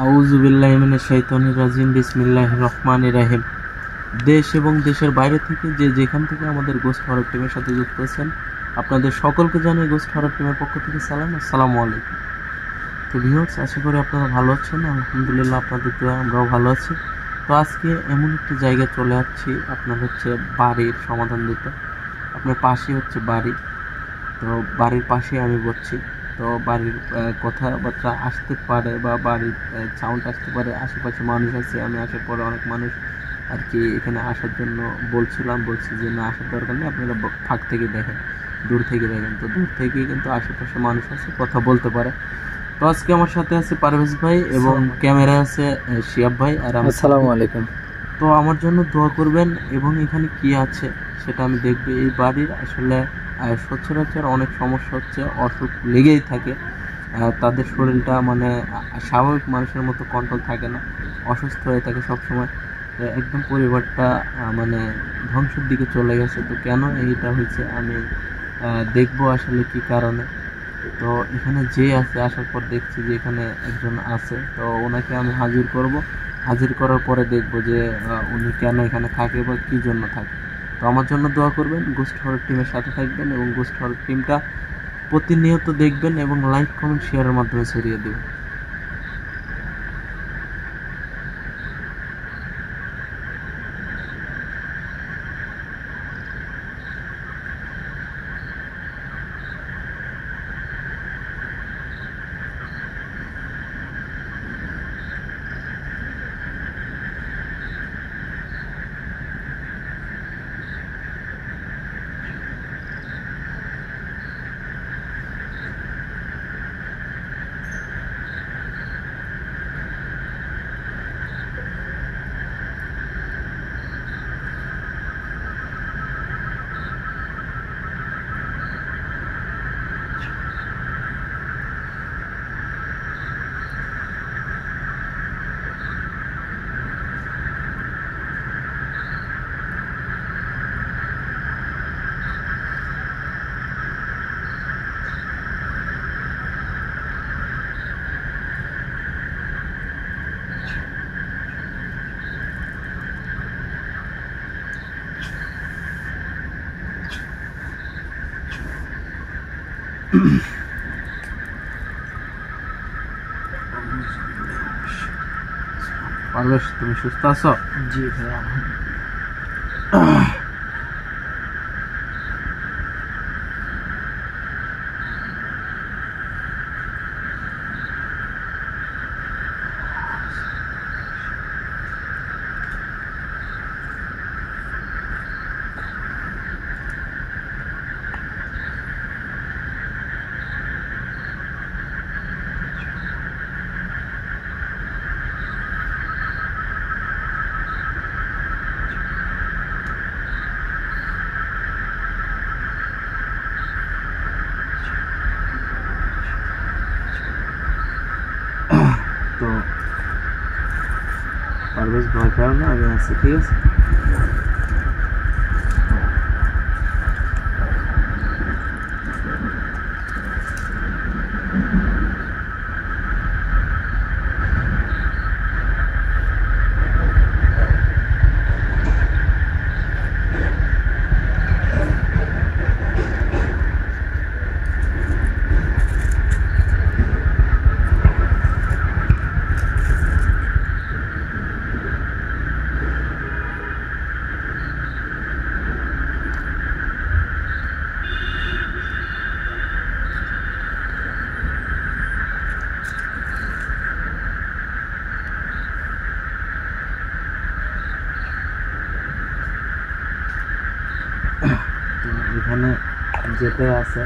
আউযু বিল্লাহি মিনাশ শাইতানির রাজিম। বিসমিল্লাহির রহমানির রহিম। দেশ এবং দেশের বাইরে থেকে যে যেখান থেকে আমাদের গোস্ট হরর টিমের সাথে যুক্ত আছেন, আপনাদের সকলকে জানাই গোস্ট হরর টিমের পক্ষ থেকে সালাম, আসসালামু আলাইকুম। তো ভিউয়ার্স, আশা করি আপনারা ভালো আছেন। আলহামদুলিল্লাহ, আপনাদের দোয়ায় আমরাও ভালো আছি। তো আজকে এমন একটা জায়গায় চলে যাচ্ছি, আপনার হচ্ছে বাড়ির সমাধান দিতে। আপনার পাশে হচ্ছে বাড়ি, তো বাড়ির পাশে আমি বসছি। তো বাড়ির কথাবার্তা আসতে পারে বা বাড়ির সাউন্ড আসতে পারে, আশেপাশে মানুষ আছে। আমি আসার পরে অনেক মানুষ আর কি এখানে আসার জন্য বলছি যে না, আসার দরকার নেই, আপনারা ফাঁক থেকে দেখেন, দূর থেকে দেখেন। তো দূর থেকে কিন্তু আশেপাশে মানুষ আছে, কথা বলতে পারে। তো আজকে আমার সাথে আছে পারভেজ ভাই এবং ক্যামেরায় আছে শিয়াব ভাই আর আমি। আসসালামু আলাইকুম। তো আমার জন্য দোয়া করবেন এবং এখানে কি আছে সেটা আমি দেখব। এই বাড়ির আসলে সচরাচর অনেক সমস্যা হচ্ছে, অসুখ লেগেই থাকে। তাদের শরীরটা মানে স্বাভাবিক মানুষের মতো কন্ট্রোল থাকে না, অসুস্থ হয়ে থাকে সবসময়। একদম পরিবারটা মানে ধ্বংসের দিকে চলে গেছে। তো কেন এইটা হয়েছে আমি দেখব আসলে কি কারণে। তো এখানে যে আছে, আসার পর দেখছি যে এখানে একজন আছে, তো ওনাকে আমি হাজির করব। হাজির করার পরে দেখব যে উনি কেন এখানে থাকে বা কী জন্য থাকে। তো আমার জন্য দোয়া করবেন, গোস্ট হরর টিমের সাথে থাকবেন এবং গোস্ট হরর টিমটা প্রতিনিয়ত দেখবেন এবং লাইক কমেন্ট শেয়ারের মাধ্যমে ছড়িয়ে দেবেন। পারবেশ, তুমি সুস্থ আছো? জি ভাইয়া। তো পারভেজ, ভয় পেও না, আমি আছি, ঠিক আছে? এখানে যেতে আছে,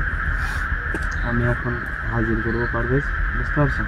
আমি এখন হাজির করবো পারভেজ, বুঝতে পারছো?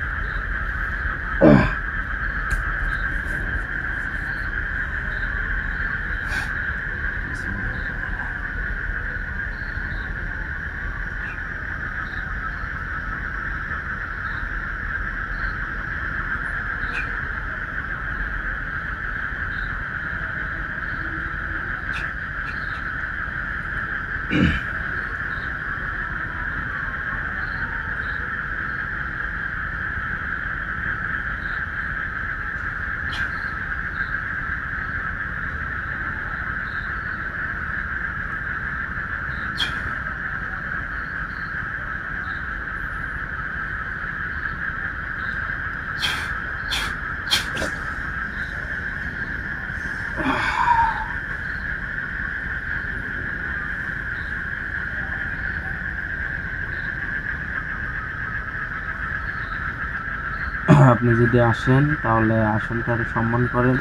আপনি যদি আসেন তাহলে আসনটার সম্মান করেন।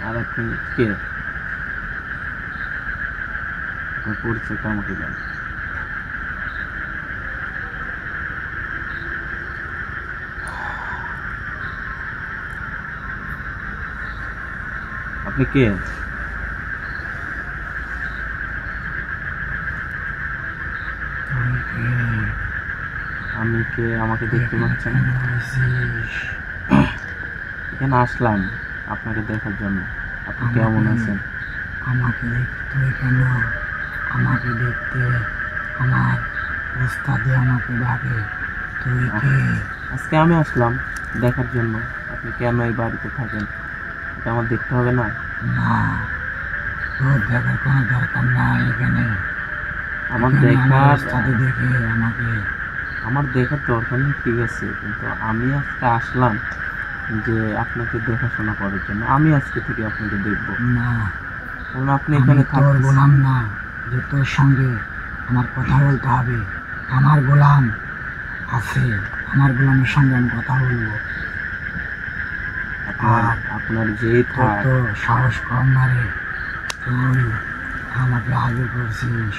আর আপনি কে, আপনার পরিচয়টা আমাকে দেন। আপনি কে? আমি কে আমাকে দেখতে পাচ্ছেন? এখানে আসলাম আপনাকে দেখার জন্য। আপনি কেমন আছেন? আমাকে দেখতে কেন? আমাকে দেখতে আমার ওস্তাদে আমাকে ডাকে। তুই কে? আজকে আমি আসলাম দেখার জন্য আপনি কেন এই বাড়িতে থাকেন, এটা আমার দেখতে হবে না? না, তোর দেখার কোনো দরকার নাই। এখানে আমার এখানে আমার দেখার ওস্তাদে দেখে আমাকে। আমার দেখার দরকার নেই, ঠিক আছে, কিন্তু আমি আজকে আসলাম যে আপনাকে দেখাশোনা করার জন্য। আমি আজকে থেকে আপনাকে দেখবো না, কারণ আপনি আমি এখানে তোর থাকতেছেন। গোলাম না যে তোর সঙ্গে আমার কথা বলতে হবে। আমার গোলাম আছে, আমার গোলামের সঙ্গে আমি কথা বলবো। আপনার যেই থাক, তো সাহস কম না রে, তুই আমাকে আগে করছিস।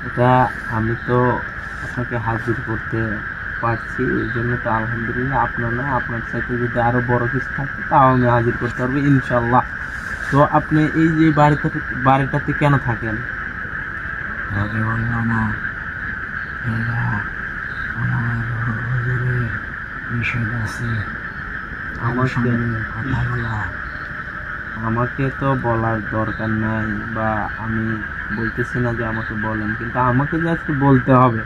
এটা আমি তো আপনাকে হাজির করতে পারছি, এই জন্য তো আলহামদুলিল্লাহ। আপনার না, আপনার সাথে যদি আরো বড় কিছু থাকে তাও আমি হাজির করতে পারবো ইনশাল্লাহ। তো আপনি এই যে বাড়িটাতে কেন থাকেন? তোকে বলবো না, এরা আমার হুজুরের নিষেধ আছে আমার সঙ্গে কথা বলা। আমাকে তো বলার দরকার নাই, বা আমি বলতেছি না যে আমাকে বলেন, কিন্তু আমাকে যে আজকে বলতে হবে,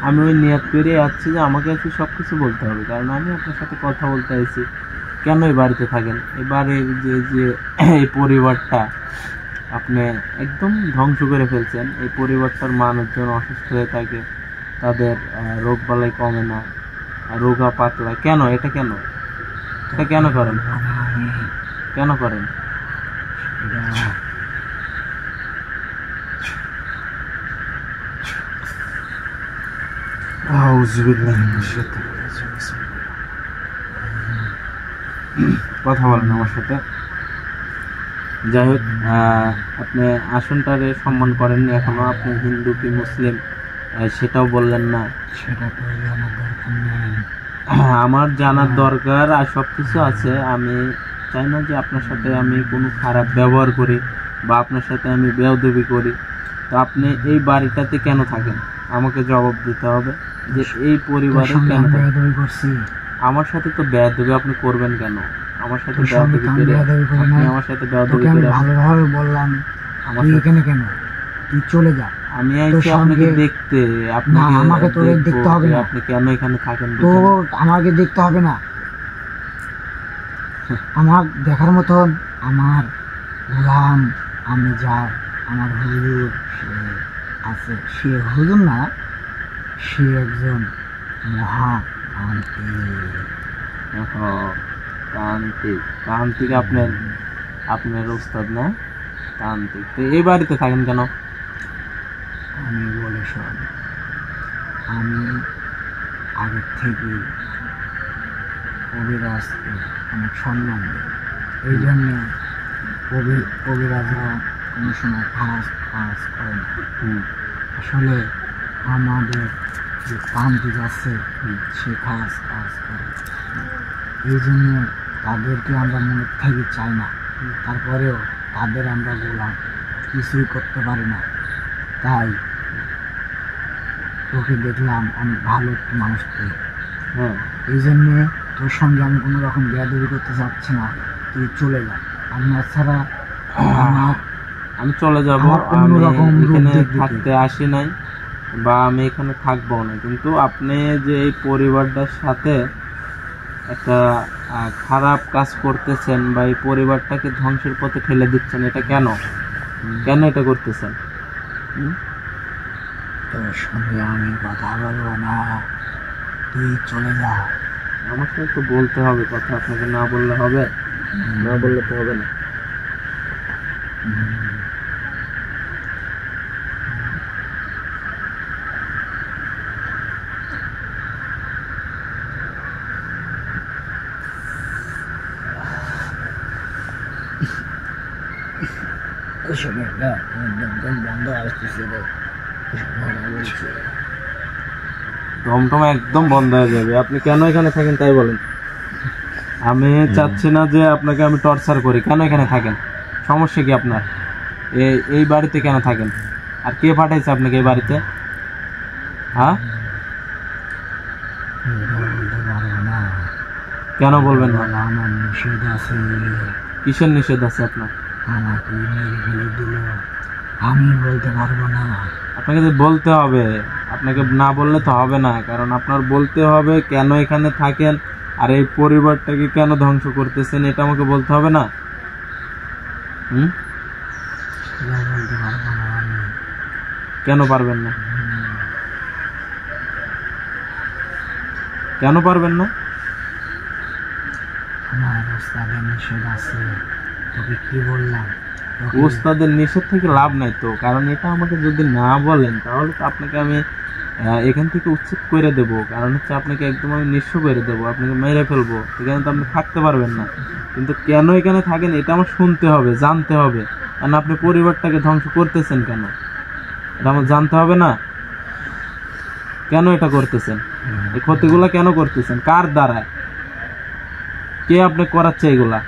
আমি ওই নিয়ত করে যাচ্ছি যে আমাকে আজকে সব কিছু বলতে হবে, কারণ আমি আপনার সাথে কথা বলতে আইছি। কেন এই বাড়িতে থাকেন? এই বাড়ির যে যে এই পরিবারটা আপনি একদম ধ্বংস করে ফেলছেন। এই পরিবারটার মানুষজন অসুস্থ হয়ে থাকে, তাদের রোগ বালাই কমে না, রোগা পাতলা। কেন এটা কেন? এটা কেন করেন? কেন করেন? কথা বলেন আমার সাথে। যাই হোক, আপনি আসনটারে সম্মান করেননি এখনো। আপনি হিন্দু কি মুসলিম সেটাও বললেন না। সেটা তো জানার দরকার নেই। আমার জানার দরকার, আর সবকিছু আছে। আমি চাই না যে আপনার সাথে আমি কোনো খারাপ ব্যবহার করি বা আপনার সাথে আমি বেয়াদবি করি। তো আপনি এই বাড়িটাতে কেন থাকেন আমাকে জবাব দিতে হবে, যে এই পরিবারে কেন বেয়াদবি করছি? আমার সাথে তো বেয়াদবি আপনি করবেন কেন? আমার সাথে বেয়াদবি করে আপনি আমার সাথে বেয়াদবি করে ভালোভাবে বললাম তুই এখানে কেন? তুই চলে যা। আমি আইছি আপনাকে দেখতে। আপনাকে আমাকে তোর দেখতে হবে না। আপনি কেন এখানে থাকেন? তো আমাকে দেখতে হবে না। আমার দেখার মতন আমার গোলাম, আমি যা আমার হুজুর সে আছে। সে হুজুর না, সে একজন মহা তান্ত্রিক। তান্ত্রিক আপনার উস্তাদ না? তান্ত্রিক। তো এই বাড়িতে থাকেন কেন? আমি বলে শোন, আমি আগের থেকে কবিরাজকে অনেক সম্মান দিই। এই জন্যে কবিরাজরা কোনো সময় খারাপ কাজ করে না। আসলে আমাদের যে তান্ত্রিক আছে সে খারাপ কাজ করে, এই জন্য তাদেরকে আমরা মনে থেকে চাই না। তারপরেও তাদের আমরা গোলাম, কিছুই করতে পারি না। তাই তোকে দেখলাম অনেক ভালো একটি মানুষ তুই। এই জন্যে তোর সঙ্গে আমি কোনো রকম বেয়াদবি করতে চাচ্ছি না। তুই চলে যা। আমি ছাড়া আমি চলে যাব। আমি এখানে থাকতে আসি নাই, বা আমি এখানে থাকবো না, কিন্তু আপনি যে এই পরিবারটার সাথে একটা খারাপ কাজ করতেছেন বা এই পরিবারটাকে ধ্বংসের পথে ঠেলে দিচ্ছেন, এটা কেন? কেন এটা করতেছেন? তোর সঙ্গে আমি কথা বলবো না, তুই চলে যা। আমার সাথে তো বলতে হবে কথা, আপনাকে না বললে হবে? না বললে তো হবে না। এসব একটা একদম বন্ধ আসতেছে রে, এসব কথা বলছে। দমটম একদম বন্ধ হয়ে যাবে। আপনি কেন এখানে থাকেন তাই বলেন। আমি চাচ্ছি না যে আপনাকে আমি টর্চার করি। কেন এখানে থাকেন? সমস্যা কি আপনার? এই বাড়িতে কেন থাকেন? আর কে পাঠাইছে আপনাকে এই বাড়িতে? হ্যাঁ, বলতে পারবো না, কেন বলবেন না? আমার নিষেধ আছে। কিসের নিষেধ আছে আপনার? আমাকে মেরে ফেলে দিল, আমি বলতে পারবো না। আপনাকে তো বলতে হবে। আপনাকে না বললে তো হবে না, কারণ আপনার বলতে হবে কেন এখানে থাকেন আর এই পরিবারটাকে কেন ধ্বংস করতেছেন, এটা আমাকে বলতে হবে না? সেটা বলতে পারবো না আমি। কেন পারবেন না? কেন পারবেন না? আমার ওস্তাদের নিষেধ আছে। তোকে কি বললাম? ওস্তাদের নিষেধ থেকে লাভ নাই তো, কারণ এটা আমাকে যদি না বলেন তাহলে তো আপনাকে আমি এখান থেকে উচ্ছেদ করে দেব। কারণ হচ্ছে আপনাকে একদম আমি নিঃস্ব করে দেবো, আপনাকে মেরে ফেলবো। এখানে তো আপনি থাকতে পারবেন না। কিন্তু কেন এখানে থাকেন এটা আমার শুনতে হবে, জানতে হবে। কারণ আপনি পরিবারটাকে ধ্বংস করতেছেন কেন, এটা আমার জানতে হবে না? কেন এটা করতেছেন? এই ক্ষতিগুলা কেন করতেছেন? কার দ্বারায়? কে আপনি করাচ্ছে এগুলা?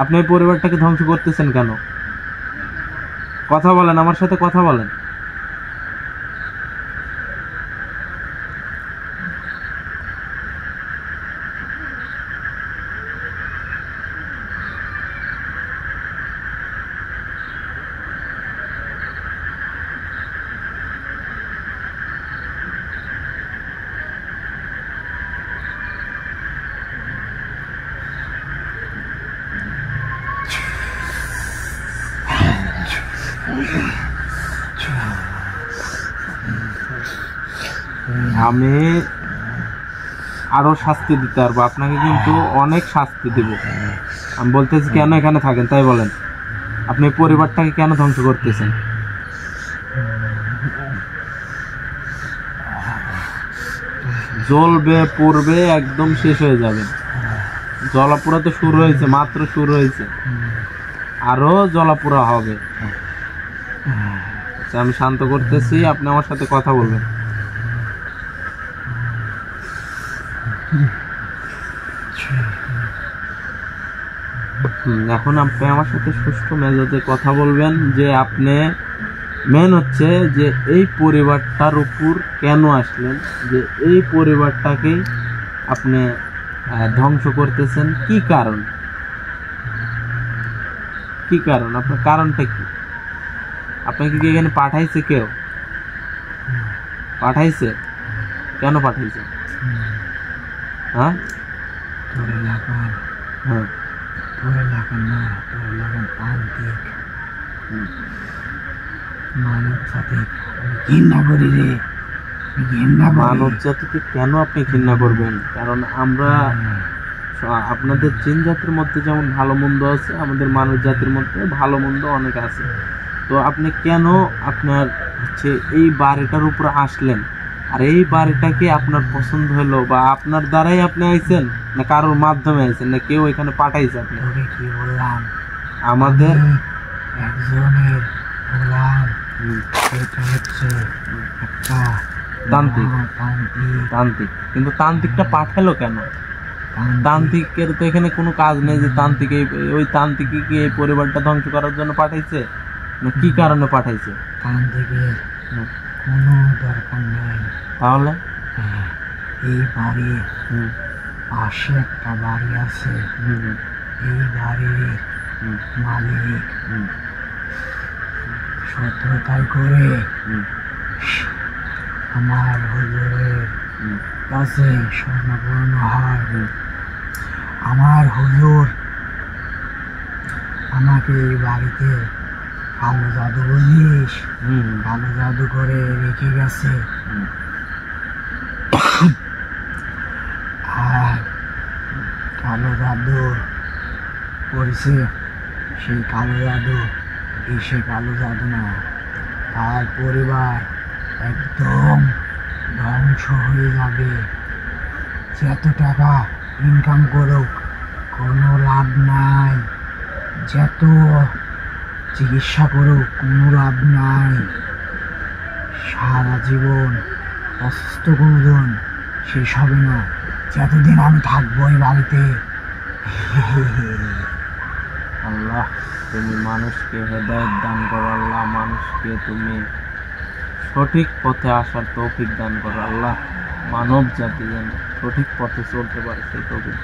আপনি এই পরিবারটাকে ধ্বংস করতেছেন কেন? কথা বলেন, আমার সাথে কথা বলেন। আমি আরো শাস্তি দিতে পারবো আপনাকে, কিন্তু অনেক শাস্তি দিব। আমি বলতেছি কেন এখানে থাকেন তাই বলেন। আপনি পরিবারটাকে কেন ধ্বংস করতেছেন? জ্বলবে, পড়বে, একদম শেষ হয়ে যাবে। জ্বলাপোড়া তো শুরু হয়েছে, মাত্র শুরু হয়েছে, আরো জ্বলাপোড়া হবে। আচ্ছা, আমি শান্ত করতেছি, আপনি আমার সাথে কথা বলবেন। এখন আপনি আমার সাথে সুষ্ঠু মেজাজে কথা বলবেন যে আপনি মেন হচ্ছে যে এই পরিবারটার উপর কেন আসলেন, যে এই পরিবারটাকেই আপনি ধ্বংস করতেছেন। কি কারণ? কি কারণ? আপনার কারণটা কি? আপনাকে কি এখানে পাঠাইছে? কেউ পাঠাইছে? কেন পাঠাইছে? হ্যাঁ, তোর এলাকার, হ্যাঁ, তোর এলাকার না, তোর এলাকার তান্ত্রিক মানব জাতি ঘৃণা করি রে, ঘৃণা করি। মানব জাতিকে কেন আপনি ঘৃণা করবেন? কারণ আমরা আপনাদের জিন জাতির মধ্যে যেমন ভালো মন্দ আছে, আমাদের মানব জাতির মধ্যে ভালো মন্দ অনেক আছে। তো আপনি কেন আপনার হচ্ছে এই বাড়িটার উপর আসলেন? আর এই বাড়িটাকে আপনার পছন্দ হলো বা আপনার দ্বারাই আপনি আইছেন, না কারোর মাধ্যমে আইছেন, না কেউ এখানে পাঠাইছে আপনি? তোকে কি বললাম? আমাদের একজনের বললাম এটা হচ্ছে একটা তান্ত্রিক। তান্ত্রিক। তান্ত্রিক, কিন্তু তান্ত্রিকটা পাঠালো কেন? তান্ত্রিকের তো এখানে কোনো কাজ নেই যে তান্ত্রিক ওই তান্ত্রিক কি এই পরিবারটা ধ্বংস করার জন্য পাঠাইছে, না কি কারণে পাঠাইছে? তান্ত্রিকের কোনো দরকার নেই। তাহলে এই বাড়ির পাশে একটা বাড়ি আছে, এই বাড়ির মালিক শত্রুতাই করে আমার হুজুরের কাছে স্বর্ণপূর্ণ হয়। আমার হুজুর আমাকে এই বাড়িতে কালো জাদু বলিস, কালো জাদু করে রেখে গেছে। আর কালো জাদু করেছে, সেই কালো জাদু এসে কালো জাদু না, তার পরিবার একদম ধ্বংস হয়ে যাবে। যত টাকা ইনকাম করুক কোনো লাভ নাই, যত চিকিৎসা করেও কোনো লাভ নাই। সারা জীবন অসুস্থ কোনোদিন শেষ হবে না যতদিন আমি থাকবো এই বাড়িতে। আল্লাহ তুমি মানুষকে হেদায়েত দান করো, আল্লাহ মানুষকে তুমি সঠিক পথে আসার তৌফিক দান করো, আল্লাহ মানব জাতি যেন সঠিক পথে চলতে পারে সেই তৌফিক।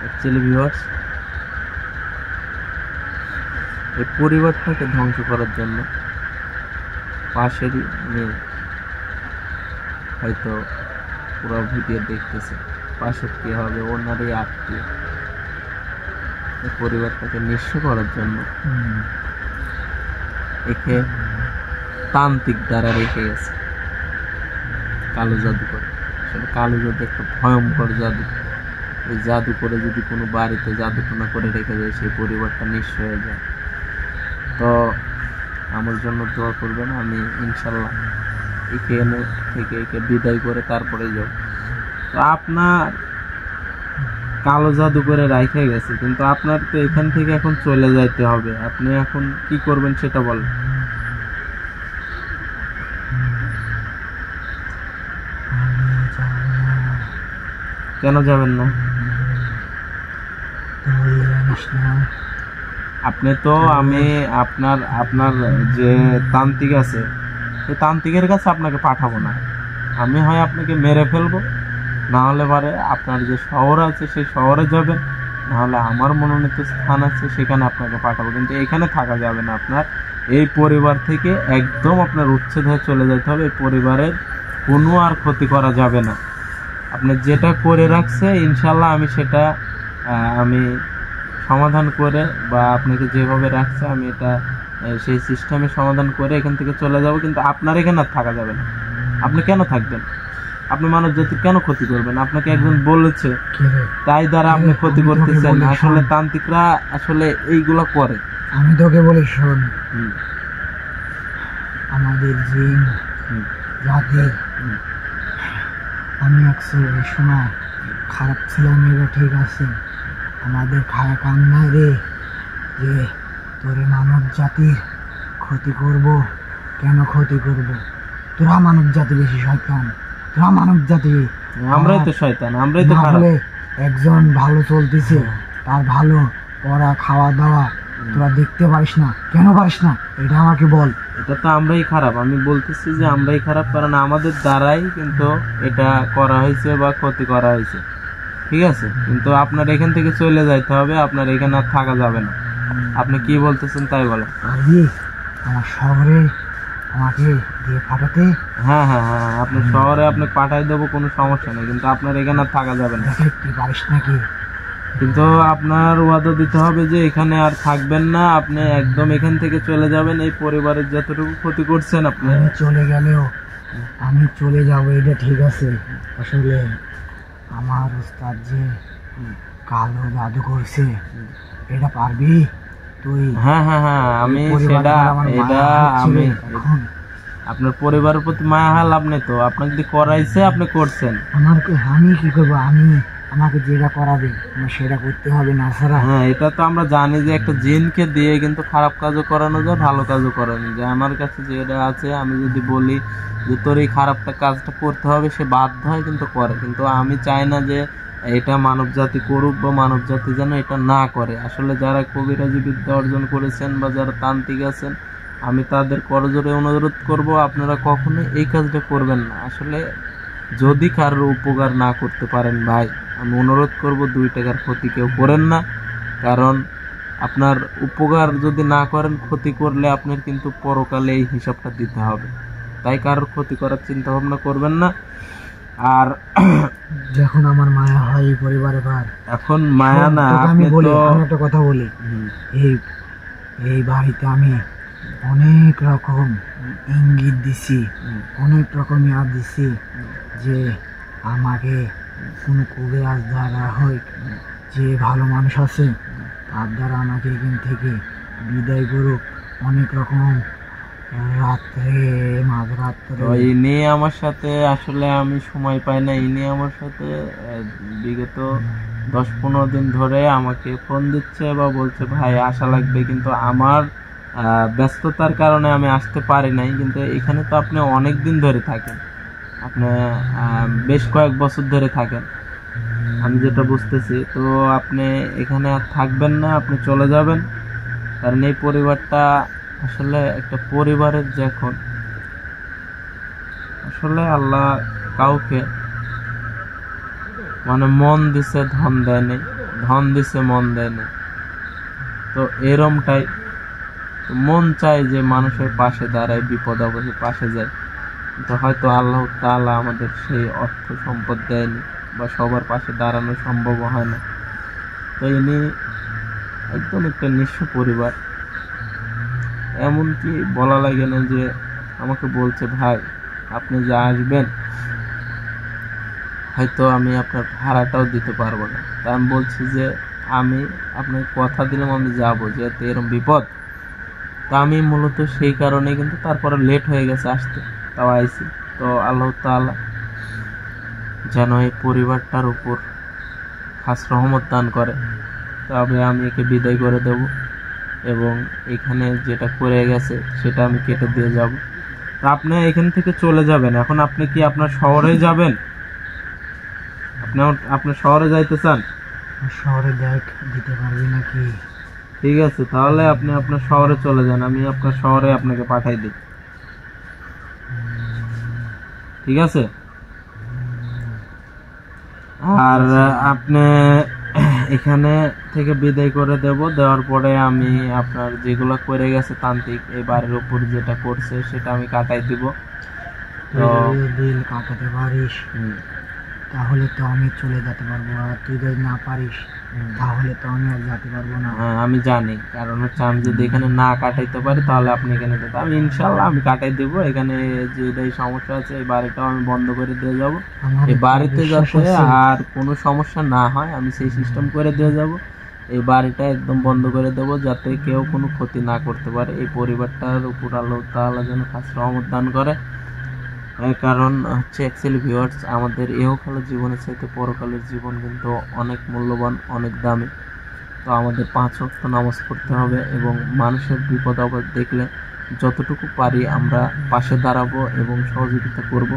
অ্যাকচুয়ালি ভিউয়ার্স, এই পরিবারটাকে ধ্বংস করার জন্য পাশেরই মেয়ে হয়তো পুরো ভিডিও দেখতেছে, পাশের কে হবে ওনারই আত্মীয়, এই পরিবারটাকে নিঃস্ব করার জন্য একে তান্ত্রিক দ্বারা রেখে গেছে কালো জাদু করে। আসলে কালো জাদু একটা ভয়ঙ্কর জাদু। এই জাদু করে যদি কোনো বাড়িতে জাদুটনা করে রেখে যায় সেই পরিবারটা নিঃস্ব হয়ে যায়। তো আমার জন্য দোয়া করবেন, আমি ইনশাল্লাহ এখানে থেকে একে বিদায় করে তারপরে যাব। তো আপনার কালো জাদু করে রাইখে গেছে, কিন্তু আপনার তো এখান থেকে এখন চলে যাইতে হবে। আপনি এখন কি করবেন সেটা বলেন। কেন যাবেন না? আপনি তো আমি আপনার আপনার যে তান্ত্রিক আছে সেই তান্ত্রিকের কাছে আপনাকে পাঠাবো না। আমি হয় আপনাকে মেরে ফেলবো, না হলে পরে আপনার যে শহর আছে সেই শহরে যাবেন, না হলে আমার মনোনীত স্থান আছে সেখানে আপনাকে পাঠাবো। কিন্তু এখানে থাকা যাবে না। আপনার এই পরিবার থেকে একদম আপনার উচ্ছেদ হয়ে চলে যেতে হবে। এই পরিবারের কোনো আর ক্ষতি করা যাবে না। আপনি যেটা করে রাখছে ইনশাল্লাহ আমি সেটা আমি সমাধান করে, বা আপনাকে যেভাবে রাখছে আমি এটা সেই সিস্টেমে সমাধান করে এখান থেকে চলে যাব। কিন্তু আপনার এখানে আর থাকা যাবে না। আপনি কেন থাকবেন? আপনি মানব জাতির কেন ক্ষতি করবেন? আপনাকে একজন বলেছে তাই দ্বারা আপনি ক্ষতি করতেছেন। আসলে তান্ত্রিকরা আসলে এইগুলো করে। আমি তোকে বলি শোন, আমাদের জিন জাতি, আমি একসময় সময় খারাপ ছিলাম, এরা ঠিক আছে। আমাদের খায়া কাম নাই রে যে তোরে মানব জাতির ক্ষতি করব। কেন ক্ষতি করব? তোরা মানব জাতি বেশি শয়তান, তোরা মানব জাতি। আমরাই তো শয়তান, আমরাই তো খারাপ। একজন ভালো চলতেছে, তার ভালো পড়া খাওয়া দাওয়া তোরা দেখতে পারিস না, কেন পারিস না? এটা আমাকে বল। এটা তো আমরাই খারাপ। আমি বলতেছি যে আমরাই খারাপ, কারণ আমাদের দ্বারাই কিন্তু এটা করা হয়েছে বা ক্ষতি করা হয়েছে, ঠিক আছে? কিন্তু আপনার এখান থেকে চলে যাইতে হবে, আপনার এখানে আর থাকা যাবে না। আপনি কি বলতেছেন তাই বলেন। আমার শহরে আমাকে দিয়ে পাঠাতে? হ্যাঁ হ্যাঁ হ্যাঁ, আপনার শহরে আপনাকে পাঠাই দেবো, কোনো সমস্যা নেই। কিন্তু আপনার এখানে আর থাকা যাবে না। তুই পারিস নাকি? কিন্তু আপনার ওয়াদা দিতে হবে যে এখানে আর থাকবেন না, আপনি একদম এখান থেকে চলে যাবেন। এই পরিবারের যতটুকু ক্ষতি করছেন আপনি। আমি চলে গেলেও আমি চলে যাব, এটা ঠিক আছে। আসলে আমার ওস্তাদ যে কালো জাদু করছে, এটা পারবি তুই? হ্যাঁ হ্যাঁ হ্যাঁ, আমি সেটা এটা আমি আপনার পরিবারের প্রতি মায়া হাল। আপনি তো আপনাকে যদি করাইছে আপনি করছেন, আমি কি করবো? আমাকে যেটা করাবে আমার সেটা করতে হবে না ছাড়া। হ্যাঁ, এটা তো আমরা জানি যে একটা জিনকে দিয়ে কিন্তু খারাপ কাজও করানো যায়, ভালো কাজও করানো যায়। আমার কাছে যেটা আছে, আমি যদি বলি যে তোর এই খারাপটা কাজটা করতে হবে, সে বাধ্য হয় কিন্তু করে। কিন্তু আমি চাই না যে এটা মানব জাতি করুক বা মানব জাতি যেন এটা না করে। আসলে যারা কবিরাজি বিদ্যা অর্জন করেছেন বা যারা তান্ত্রিক আছেন, আমি তাদের করজোরে অনুরোধ করব আপনারা কখনোই এই কাজটা করবেন না। আসলে যদি কারোর উপকার না করতে পারেন ভাই, আমি অনুরোধ করব 2 টাকার ক্ষতি কেউ করেন না। কারণ আপনার উপকার যদি না করেন, ক্ষতি করলে আপনার কিন্তু পরকালে এই হিসাবটা দিতে হবে। তাই কারোর ক্ষতি করার চিন্তা ভাবনা করবেন না। আর যখন আমার মায়া হয় এই পরিবারে ভার, এখন মায়া না, আমি একটা কথা বলি, এই বাড়িতে আমি অনেক রকম ইঙ্গিত দিছি, অনেক রকম ইয়াদ দিছি যে আমাকে কোনো কবিরাজ দ্বারা হয়, যে ভালো মানুষ আছে তার দ্বারা আমাকে এখান থেকে বিদায় করুক। অনেক রকম রাত্রে মাঝরাত্রে তো ইনি আমার সাথে আসলে আমি সময় পাই না। ইনি আমার সাথে বিগত 10-15 দিন ধরে আমাকে ফোন দিচ্ছে বা বলছে ভাই আসা লাগবে, কিন্তু আমার ব্যস্ততার কারণে আমি আসতে পারি নাই। কিন্তু এখানে তো আপনি অনেক দিন ধরে থাকেন, আপনি বেশ কয়েক বছর ধরে থাকেন, আমি যেটা বুঝতেছি। তো আপনি এখানে আর থাকবেন না, আপনি চলে যাবেন। কারণ এই পরিবারটা আসলে একটা পরিবারের যখন আসলে আল্লাহ কাউকে মানে মন দিছে ধন দেয় নাই, ধন দিছে মন দেয় নাই। তো এরমটাই মন চায় যে মানুষের পাশে দাঁড়ায়, বিপদ আপদে পাশে যায়। তো হয়তো আল্লাহ তাআলা আমাদের সেই অর্থ সম্পদ দেয়নি বা সবার পাশে দাঁড়ানো সম্ভব হয় না। তো ইনি একদম একটা নিঃস্ব পরিবার। এমনকি বলা লাগে না যে আমাকে বলছে ভাই আপনি যে আসবেন হয়তো আমি আপনার ভাড়াটাও দিতে পারবো না। তা আমি বলছি যে আমি আপনাকে কথা দিলাম আমি যাবো, যেহেতু এরকম বিপদ। তা আমি মূলত সেই কারণে কিন্তু তারপরে লেট হয়ে গেছে আসতে, তাও আইছি। তো আল্লাহ তাআলা যেন এই পরিবারটার উপর খাস রহমত দান করে, তবে আমি একে বিদায় করে দেব এবং এখানে যেটা করে গেছে সেটা আমি কেটে দিয়ে যাব। তা আপনি এখান থেকে চলে যাবেন। এখন আপনি কি আপনার শহরে যাবেন? আপনার শহরে যাইতে চান? শহরে দেখ দিতে পারবি নাকি? ঠিক আছে, তাহলে আপনি আপনার শহরে চলে যান, আমি আপনার শহরে আপনাকে পাঠাই দিই। ঠিক আছে? আর আপনি এখানে থেকে বিদায় করে দেওয়ার পরে আমি আপনার যেগুলো করে গেছে তান্ত্রিক এই বাড়ির উপর যেটা করছে সেটা আমি কাটাই দিব। তো বিল কাটাতে পারিস তাহলে তো আমি চলে যেতে পারবো, আর তুই যদি না পারিস তাহলে তো আমি আর যেতে পারবো না। হ্যাঁ আমি জানি, কারণ হচ্ছে আমি যদি এখানে না কাটাইতে পারি তাহলে আপনি এখানে যেতে, আমি ইনশাল্লাহ আমি কাটাই দেবো। এখানে যেটাই সমস্যা আছে এই বাড়িটাও আমি বন্ধ করে দিয়ে যাব। এই বাড়িতে যাতে আর কোনো সমস্যা না হয় আমি সেই সিস্টেম করে দিয়ে যাব। এই বাড়িটা একদম বন্ধ করে দেবো যাতে কেউ কোনো ক্ষতি না করতে পারে। এই পরিবারটার উপর আল্লাহ তাআলা যেন খাস রহমত দান করে। কারণ হচ্ছে অ্যাকচুয়ালি ভিউয়ার্স, আমাদের ইহকালের জীবনের চাইতে পরকালের জীবন কিন্তু অনেক মূল্যবান, অনেক দামি। তো আমাদের 5 ওয়াক্ত নামাজ পড়তে হবে এবং মানুষের বিপদ আপদ দেখলে যতটুকু পারি আমরা পাশে দাঁড়াবো এবং সহযোগিতা করব।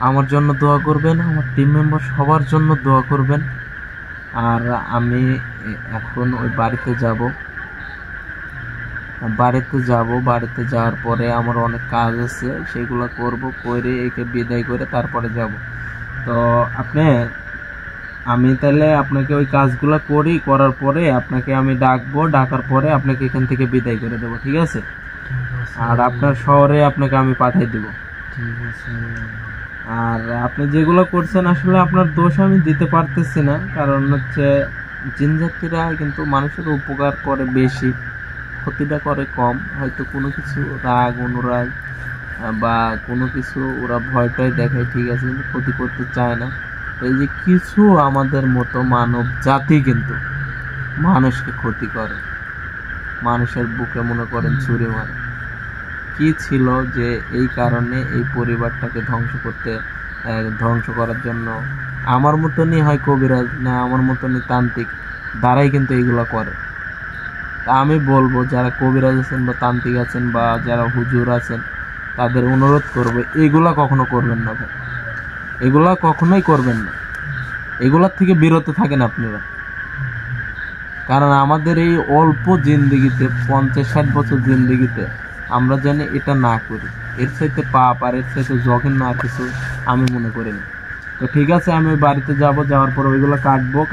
আমার জন্য দোয়া করবেন, আমার টিম মেম্বার সবার জন্য দোয়া করবেন। আর আমি এখন ওই বাড়িতে যাব, বাড়িতে যাওয়ার পরে আমার অনেক কাজ আছে, সেগুলো করব, করে একে বিদায় করে তারপরে যাব। তো আমি তাহলে আপনাকে ওই কাজগুলো করার পরে আপনাকে আমি ডাকার পরে আপনাকে এখান থেকে বিদায় করে দেবো। ঠিক আছে? আর আপনার শহরে আপনাকে আমি পাঠিয়ে দেব। ঠিক আছে। আর আপনি যেগুলো করছেন আসলে আপনার দোষ আমি দিতে পারতেছি না, কারণ হচ্ছে জিনজাতিরা কিন্তু মানুষের উপকার করে বেশি, ক্ষতিটা করে কম। হয়তো কোনো কিছু রাগ অনুরাগ বা কোনো কিছু ওরা ভয়টাই দেখায়, ঠিক আছে, কিন্তু ক্ষতি করতে চায় না। এই যে কিছু আমাদের মতো মানব জাতি কিন্তু মানুষকে ক্ষতি করে, মানুষের বুকে মনে করেন ছুরি মারে। কি ছিল যে এই কারণে এই পরিবারটাকে ধ্বংস করার জন্য আমার মতনই হয় কবিরাজ না আমার মতনই তান্ত্রিক দ্বারাই কিন্তু এইগুলো করে। তা আমি বলবো যারা কবিরাজ আছেন বা তান্ত্রিক আছেন বা যারা হুজুর আছেন তাদের অনুরোধ করবে এগুলা কখনো করবেন না ভাই, এগুলা কখনোই করবেন না, এগুলার থেকে বিরত থাকেন আপনারা। কারণ আমাদের এই অল্প জিন্দেগিতে 50-60 বছর জিন্দেগিতে আমরা জানি এটা না করি, এর চাইতে পাপ আর এর চাইতে জঘন্য আর কিছু আমি মনে করি না। তো ঠিক আছে, আমি ওই বাড়িতে যাওয়ার পরে ওইগুলো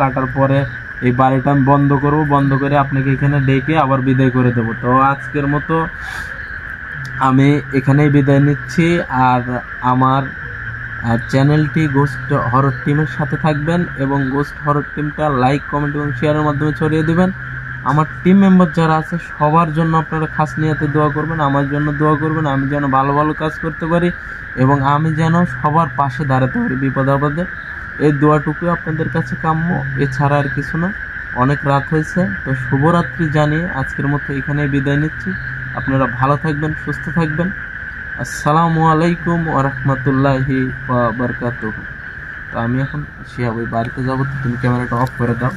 কাটার পরে এই বাড়িটা আমি বন্ধ করে আপনাকে এখানে ডেকে আবার বিদায় করে দেবো। তো আজকের মতো আমি এখানেই বিদায় নিচ্ছি। আর আমার চ্যানেলটি গোস্ট হরর টিমের সাথে থাকবেন এবং গোস্ট হরর টিমটা লাইক, কমেন্ট এবং শেয়ারের মাধ্যমে ছড়িয়ে দেবেন। আমার টিম মেম্বার যারা আছে সবার জন্য আপনারা খাস নিয়তে দোয়া করবেন, আমার জন্য দোয়া করবেন, আমি যেন ভালো ভালো কাজ করতে পারি এবং আমি যেন সবার পাশে দাঁড়াতে পারি বিপদ আপদে। এই দোয়াটুকু আপনাদের কাছে কাম্য, এছাড়া আর কিছু না। অনেক রাত হয়েছে, তো শুভরাত্রি জানিয়ে আজকের মতো এখানেই বিদায় নিচ্ছি। আপনারা ভালো থাকবেন, সুস্থ থাকবেন। আসসালামু আলাইকুম ওয়া রাহমাতুল্লাহি ওয়া বারাকাতুহু। তো আমি এখন শিহাব ওই বাড়িতে যাবো, তো তুমি ক্যামেরাটা অফ করে দাও।